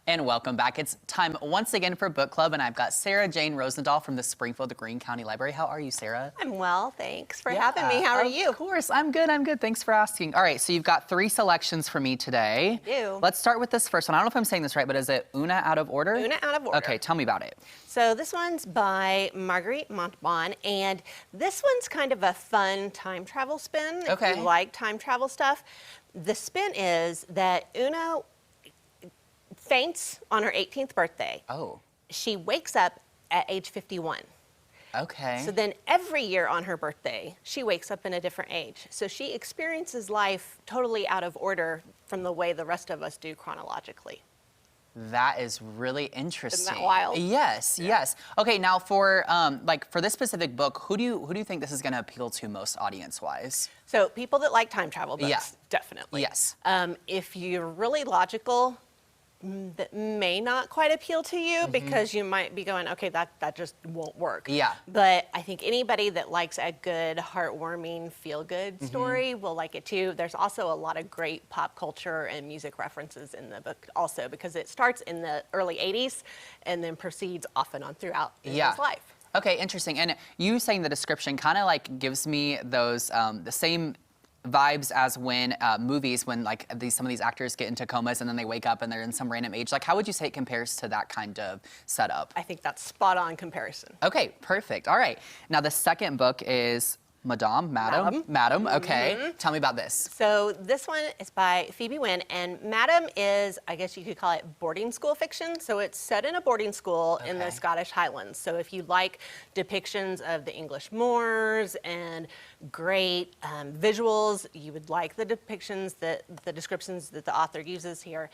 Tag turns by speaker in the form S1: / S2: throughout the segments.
S1: And welcome back. It's time once again for book club, and I've got Sarah Jane Rosendahl from the Springfield Greene County Library. How are you, Sarah?
S2: I'm well, thanks for having me. How are you?
S1: Of course, I'm good. Thanks for asking. All right, so you've got 3 selections for me today.
S2: I do.
S1: Let's start with this first one. I don't know if I'm saying this right, but is it Una Out of Order?
S2: Una Out of Order.
S1: Okay, tell me about it.
S2: So this one's by Marguerite Montbon, and this one's kind of a fun time travel spin.
S1: Okay.
S2: If you like time travel stuff. The spin is that Una faints on her 18th birthday.
S1: Oh.
S2: She wakes up at age 51.
S1: Okay.
S2: So then every year on her birthday, she wakes up in a different age. So she experiences life totally out of order from the way the rest of us do chronologically.
S1: That is really interesting.
S2: Isn't that wild?
S1: Yes, yes. Okay, now for for this specific book, who do you think this is going to appeal to most audience-wise?
S2: So people that like time travel books,
S1: Yeah.
S2: definitely.
S1: Yes.
S2: If you're really logical, that may not quite appeal to you because you might be going, okay, that just won't work.
S1: Yeah.
S2: But I think anybody that likes a good, heartwarming, feel-good story will like it too. There's also a lot of great pop culture and music references in the book also because it starts in the early 80s and then proceeds off and on throughout his life.
S1: Okay, interesting. And you saying the description kind of like gives me those the same vibes as when movies, when like some of these actors get into comas and then they wake up and they're in some random age. Like, how would you say it compares to that kind of setup?
S2: I think that's spot on comparison.
S1: Okay, perfect. All right. Now the second book is Madam. Okay. Tell me about this.
S2: So this one is by Phoebe Wynn, and Madam is, I guess you could call it boarding school fiction. So it's set in a boarding school in the Scottish Highlands. So if you like depictions of the English moors and great visuals, you would like the depictions, the descriptions that the author uses here.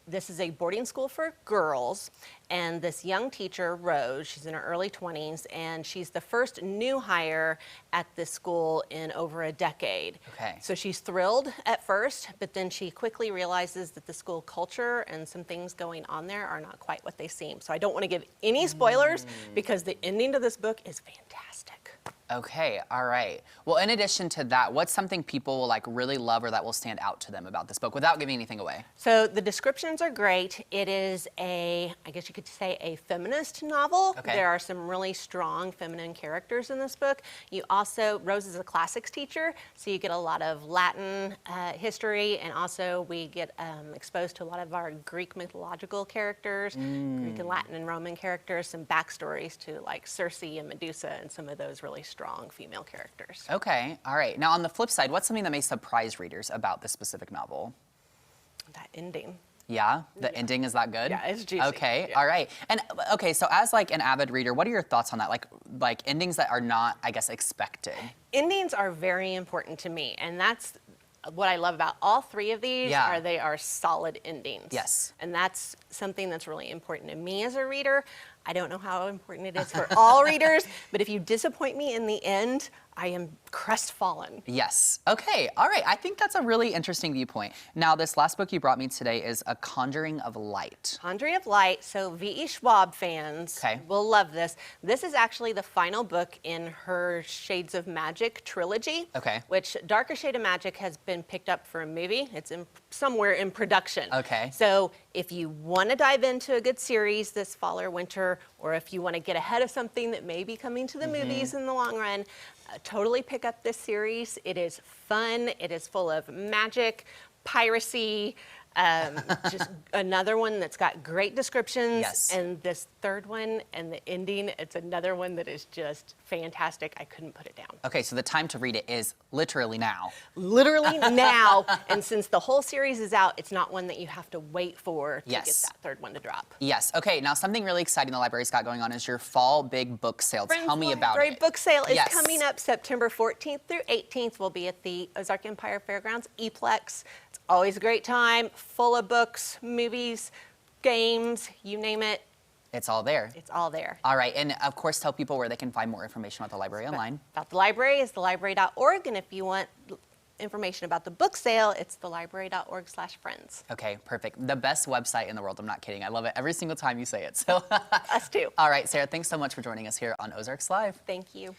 S2: This is a boarding school for girls, and this young teacher, Rose, she's in her early 20s, and she's the first new hire at this school in over a decade.
S1: Okay.
S2: So she's thrilled at first, but then she quickly realizes that the school culture and some things going on there are not quite what they seem. So I don't want to give any spoilers because the ending to this book is fantastic.
S1: Okay, all right. Well, in addition to that, what's something people will like really love or that will stand out to them about this book without giving anything away?
S2: So the descriptions are great. It is I guess you could say a feminist novel.
S1: Okay.
S2: There are some really strong feminine characters in this book. You also, Rose is a classics teacher, so you get a lot of Latin history, and also we get exposed to a lot of our Greek mythological characters, Greek and Latin and Roman characters, some backstories to like Circe and Medusa and some of those really strong female characters.
S1: Okay, all right. Now on the flip side, what's something that may surprise readers about this specific novel?
S2: That ending.
S1: Yeah? The ending is that good?
S2: Yeah, it's juicy.
S1: Okay,
S2: Yeah.
S1: all right. And okay, so as like an avid reader, what are your thoughts on that? Like endings that are not, I guess, expected.
S2: Endings are very important to me, and that's what I love about all 3 of these. They are solid endings.
S1: Yes.
S2: And that's something that's really important to me as a reader. I don't know how important it is for all readers, but if you disappoint me in the end, I am crestfallen.
S1: Yes. Okay. All right. I think that's a really interesting viewpoint. Now, this last book you brought me today is A Conjuring of Light.
S2: Conjuring of Light. So V.E. Schwab fans will love this. This is actually the final book in her Shades of Magic trilogy.
S1: Okay.
S2: Which Darker Shade of Magic has been picked up for a movie. It's somewhere in production.
S1: Okay.
S2: So if you want to dive into a good series this fall or winter, or if you want to get ahead of something that may be coming to the movies in the long run, totally pick up this series. It is fun. It is full of magic, piracy, just another one that's got great descriptions.
S1: Yes.
S2: And this third one and the ending, it's another one that is just fantastic. I couldn't put it down.
S1: Okay, so the time to read it is literally now.
S2: Literally now. And since the whole series is out, it's not one that you have to wait for to get that third one to drop.
S1: Yes. Okay, now something really exciting the library's got going on is your fall big book sale. Tell me about it.
S2: Library book sale is coming up September 14th through 18th. We'll be at the Ozarks Empire Fairgrounds, E-Plex. It's always a great time, full of books, movies, games, you name it.
S1: It's all there.
S2: It's all there.
S1: All right, and of course tell people where they can find more information about the library online.
S2: About the library is thelibrary.org, and if you want information about the book sale, it's thelibrary.org/friends.
S1: Okay, perfect. The best website in the world. I'm not kidding. I love it every single time you say it. So,
S2: us too.
S1: All right, Sarah, thanks so much for joining us here on Ozarks Live.
S2: Thank you.